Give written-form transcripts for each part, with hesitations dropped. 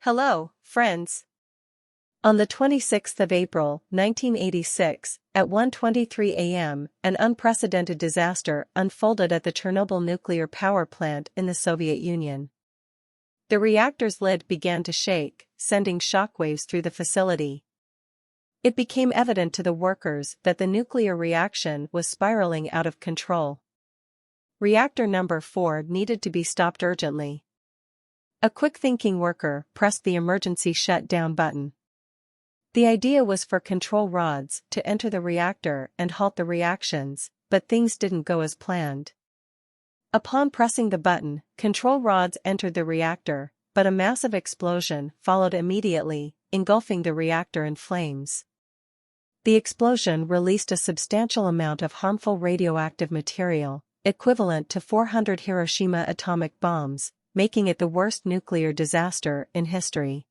Hello, friends. On the 26th of April, 1986, at 1:23 a.m., an unprecedented disaster unfolded at the Chernobyl nuclear power plant in the Soviet Union. The reactor's lid began to shake, sending shockwaves through the facility. It became evident to the workers that the nuclear reaction was spiraling out of control. Reactor number 4 needed to be stopped urgently. A quick-thinking worker pressed the emergency shutdown button. The idea was for control rods to enter the reactor and halt the reactions, but things didn't go as planned. Upon pressing the button, control rods entered the reactor, but a massive explosion followed immediately, engulfing the reactor in flames. The explosion released a substantial amount of harmful radioactive material, equivalent to 400 Hiroshima atomic bombs, making it the worst nuclear disaster in history.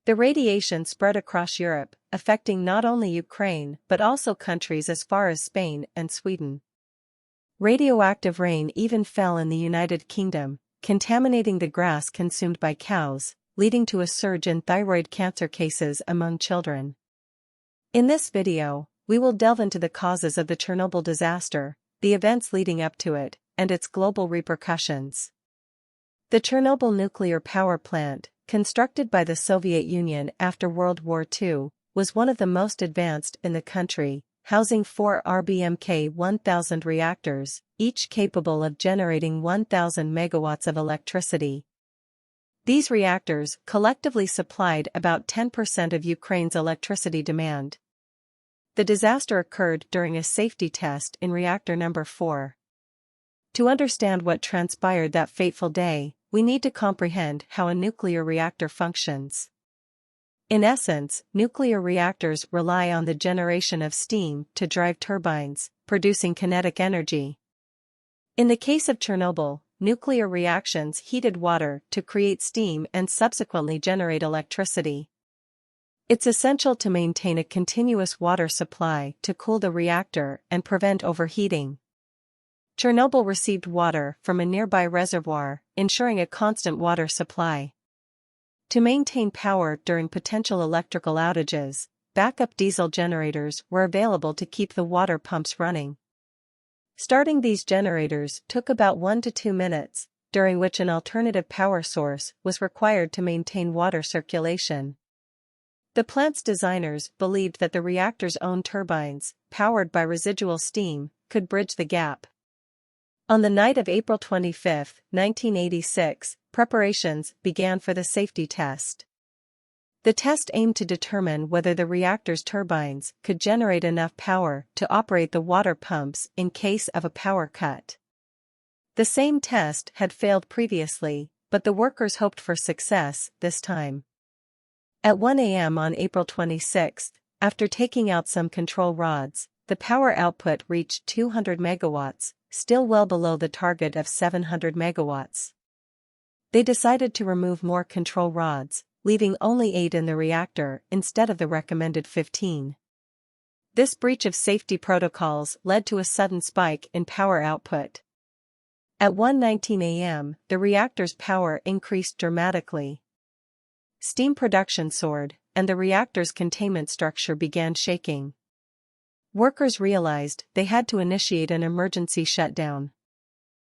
The radiation spread across Europe, affecting not only Ukraine but also countries as far as Spain and Sweden. Radioactive rain even fell in the United Kingdom, contaminating the grass consumed by cows, leading to a surge in thyroid cancer cases among children. In this video, we will delve into the causes of the Chernobyl disaster, the events leading up to it, and its global repercussions. The Chernobyl nuclear power plant, constructed by the Soviet Union after World War II, was one of the most advanced in the country, housing 4 RBMK 1000 reactors, each capable of generating 1,000 megawatts of electricity. These reactors collectively supplied about 10% of Ukraine's electricity demand. The disaster occurred during a safety test in reactor number 4. To understand what transpired that fateful day, we need to comprehend how a nuclear reactor functions. In essence, nuclear reactors rely on the generation of steam to drive turbines, producing kinetic energy. In the case of Chernobyl, nuclear reactions heated water to create steam and subsequently generate electricity. It's essential to maintain a continuous water supply to cool the reactor and prevent overheating. Chernobyl received water from a nearby reservoir, ensuring a constant water supply. To maintain power during potential electrical outages, backup diesel generators were available to keep the water pumps running. Starting these generators took about 1 to 2 minutes, during which an alternative power source was required to maintain water circulation. The plant's designers believed that the reactor's own turbines, powered by residual steam, could bridge the gap. On the night of April 25, 1986, preparations began for the safety test. The test aimed to determine whether the reactor's turbines could generate enough power to operate the water pumps in case of a power cut. The same test had failed previously, but the workers hoped for success this time. At 1 a.m. on April 26, after taking out some control rods, the power output reached 200 megawatts, still well below the target of 700 megawatts. They decided to remove more control rods, leaving only 8 in the reactor instead of the recommended 15. This breach of safety protocols led to a sudden spike in power output. At 1:19 a.m., the reactor's power increased dramatically. Steam production soared, and the reactor's containment structure began shaking. Workers realized they had to initiate an emergency shutdown.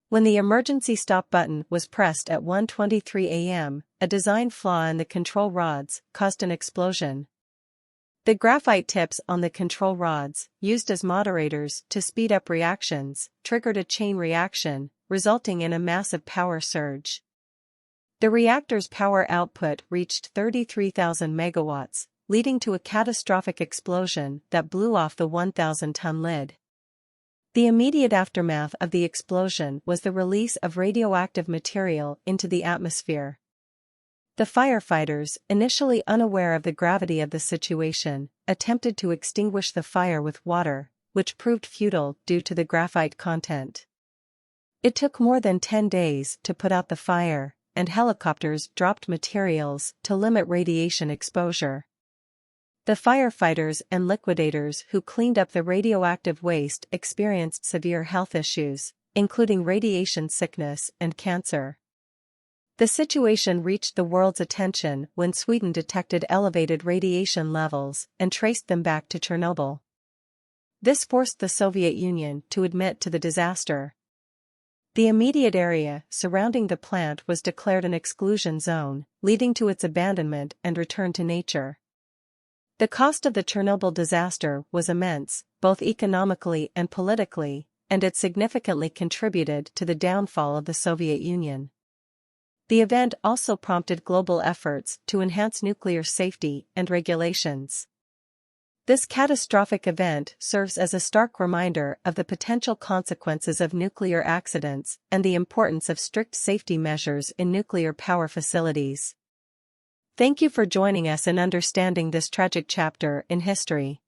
When the emergency stop button was pressed at 1:23 a.m., a design flaw in the control rods caused an explosion. The graphite tips on the control rods, used as moderators to speed up reactions, triggered a chain reaction, resulting in a massive power surge. The reactor's power output reached 33,000 megawatts, leading to a catastrophic explosion that blew off the 1,000-ton lid. The immediate aftermath of the explosion was the release of radioactive material into the atmosphere. The firefighters, initially unaware of the gravity of the situation, attempted to extinguish the fire with water, which proved futile due to the graphite content. It took more than 10 days to put out the fire, and helicopters dropped materials to limit radiation exposure. The firefighters and liquidators who cleaned up the radioactive waste experienced severe health issues, including radiation sickness and cancer. The situation reached the world's attention when Sweden detected elevated radiation levels and traced them back to Chernobyl. This forced the Soviet Union to admit to the disaster. The immediate area surrounding the plant was declared an exclusion zone, leading to its abandonment and return to nature. The cost of the Chernobyl disaster was immense, both economically and politically, and it significantly contributed to the downfall of the Soviet Union. The event also prompted global efforts to enhance nuclear safety and regulations. This catastrophic event serves as a stark reminder of the potential consequences of nuclear accidents and the importance of strict safety measures in nuclear power facilities. Thank you for joining us in understanding this tragic chapter in history.